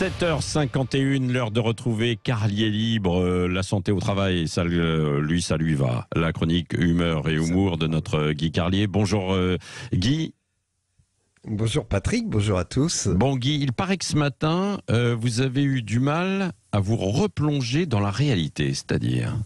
7h51, l'heure de retrouver Carlier Libre, la santé au travail, ça lui va. La chronique humeur et humour de notre Guy Carlier. Bonjour Guy. Bonjour Patrick, bonjour à tous. Bon Guy, il paraît que ce matin, vous avez eu du mal à vous replonger dans la réalité, c'est-à-dire...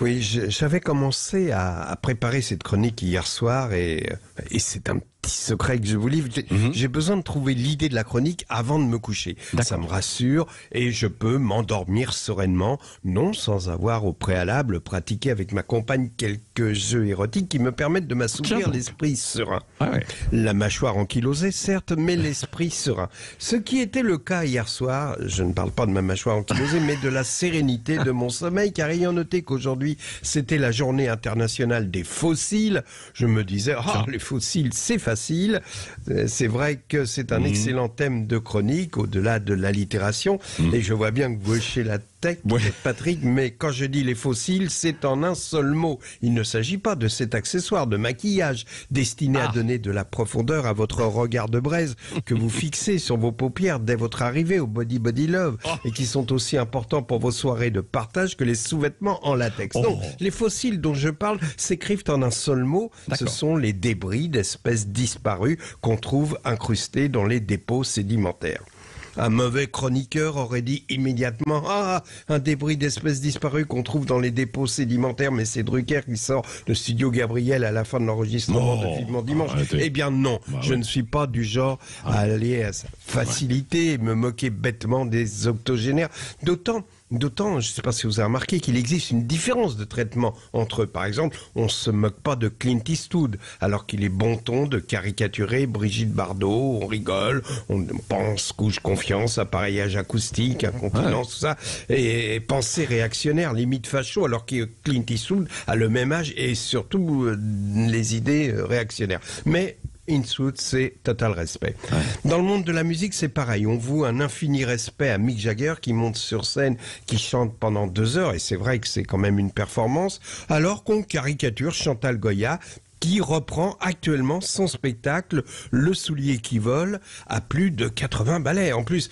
Oui, j'avais commencé à préparer cette chronique hier soir et c'est un petit secret que je vous livre. J'ai besoin de trouver l'idée de la chronique avant de me coucher. Ça me rassure et je peux m'endormir sereinement, non sans avoir au préalable pratiqué avec ma compagne quelques jeux érotiques qui me permettent de m'assoupir l'esprit serein. Ah ouais. La mâchoire ankylosée, certes, mais l'esprit serein. Ce qui était le cas hier soir, je ne parle pas de ma mâchoire ankylosée, mais de la sérénité de mon sommeil, car ayant noté qu'aujourd'hui, c'était la journée internationale des fossiles, je me disais, les fossiles, c'est facile. C'est vrai que c'est un excellent thème de chronique, au-delà de l'allitération, et je vois bien que vous hochez la tête, Patrick, mais quand je dis les fossiles, c'est en un seul mot. Il ne s'agit pas de cet accessoire de maquillage destiné à donner de la profondeur à votre regard de braise que vous fixez sur vos paupières dès votre arrivée au Body Body Love et qui sont aussi importants pour vos soirées de partage que les sous-vêtements en latex. Non, les fossiles dont je parle s'écrivent en un seul mot. Ce sont les débris d'espèces disparues qu'on trouve incrustés dans les dépôts sédimentaires. Un mauvais chroniqueur aurait dit immédiatement « un débris d'espèces disparues qu'on trouve dans les dépôts sédimentaires, mais c'est Drucker qui sort de Studio Gabriel à la fin de l'enregistrement de Vivement Dimanche ». Eh bien non, je ne suis pas du genre à aller à sa facilité et me moquer bêtement des octogénaires. D'autant, je ne sais pas si vous avez remarqué qu'il existe une différence de traitement entre eux. Par exemple, on ne se moque pas de Clint Eastwood, alors qu'il est bon ton de caricaturer Brigitte Bardot, on rigole, on pense couche confiance, appareillage acoustique, incontinence, tout ça, et pensée réactionnaire, limite facho, alors que Clint Eastwood a le même âge et surtout les idées réactionnaires. Mais Eastwood, c'est total respect. Dans le monde de la musique, c'est pareil. On voue un infini respect à Mick Jagger qui monte sur scène, qui chante pendant 2 heures, et c'est vrai que c'est quand même une performance, alors qu'on caricature Chantal Goya, qui reprend actuellement son spectacle Le soulier qui vole à plus de 80 ballets. En plus,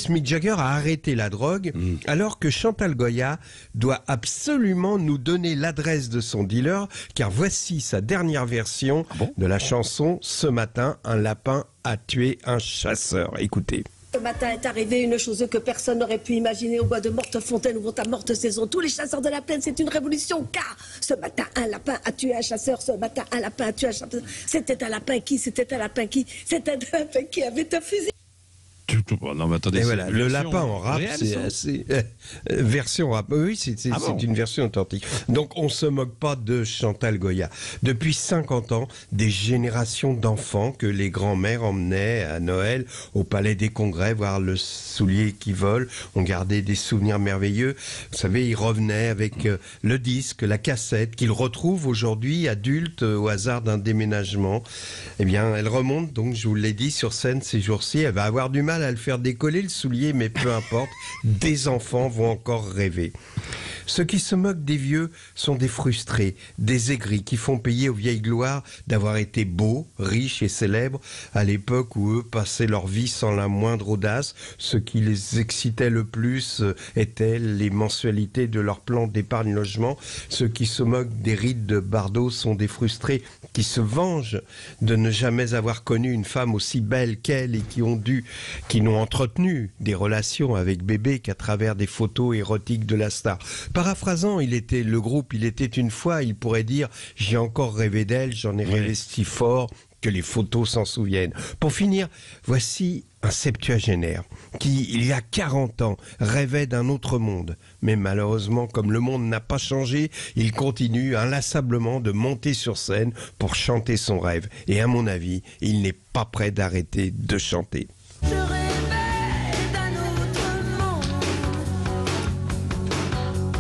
Mick Jagger a arrêté la drogue, alors que Chantal Goya doit absolument nous donner l'adresse de son dealer, car voici sa dernière version de la chanson « Ce matin, un lapin a tué un chasseur ». Écoutez. Ce matin est arrivé une chose que personne n'aurait pu imaginer au bois de Mortefontaine où vont à morte saison. Tous les chasseurs de la plaine, c'est une révolution, car ce matin, un lapin a tué un chasseur. Ce matin, un lapin a tué un chasseur. C'était un lapin qui C'était un lapin qui avait un fusil. Non, mais attendez, voilà, le lapin en rap, c'est assez... version rap, oui, c'est une version authentique. Donc on se moque pas de Chantal Goya. Depuis 50 ans, des générations d'enfants que les grands-mères emmenaient à Noël au Palais des Congrès voir Le soulier qui vole ont gardé des souvenirs merveilleux. Vous savez, ils revenaient avec le disque, la cassette, qu'ils retrouvent aujourd'hui adultes au hasard d'un déménagement. Eh bien, elle remonte, donc je vous l'ai dit, sur scène ces jours-ci. Elle va avoir du mal à le faire décoller le soulier, mais peu importe, des enfants vont encore rêver. Ceux qui se moquent des vieux sont des frustrés, des aigris qui font payer aux vieilles gloires d'avoir été beaux, riches et célèbres à l'époque où eux passaient leur vie sans la moindre audace. Ce qui les excitait le plus étaient les mensualités de leur plan d'épargne logement. Ceux qui se moquent des rides de Bardot sont des frustrés qui se vengent de ne jamais avoir connu une femme aussi belle qu'elle et qui n'ont entretenu des relations avec bébé qu'à travers des photos érotiques de la star. Paraphrasant, il était une fois, il pourrait dire « J'ai encore rêvé d'elle, j'en ai rêvé si fort que les photos s'en souviennent ». Pour finir, voici un septuagénaire qui, il y a 40 ans, rêvait d'un autre monde. Mais malheureusement, comme le monde n'a pas changé, il continue inlassablement de monter sur scène pour chanter son rêve. Et à mon avis, il n'est pas prêt d'arrêter de chanter.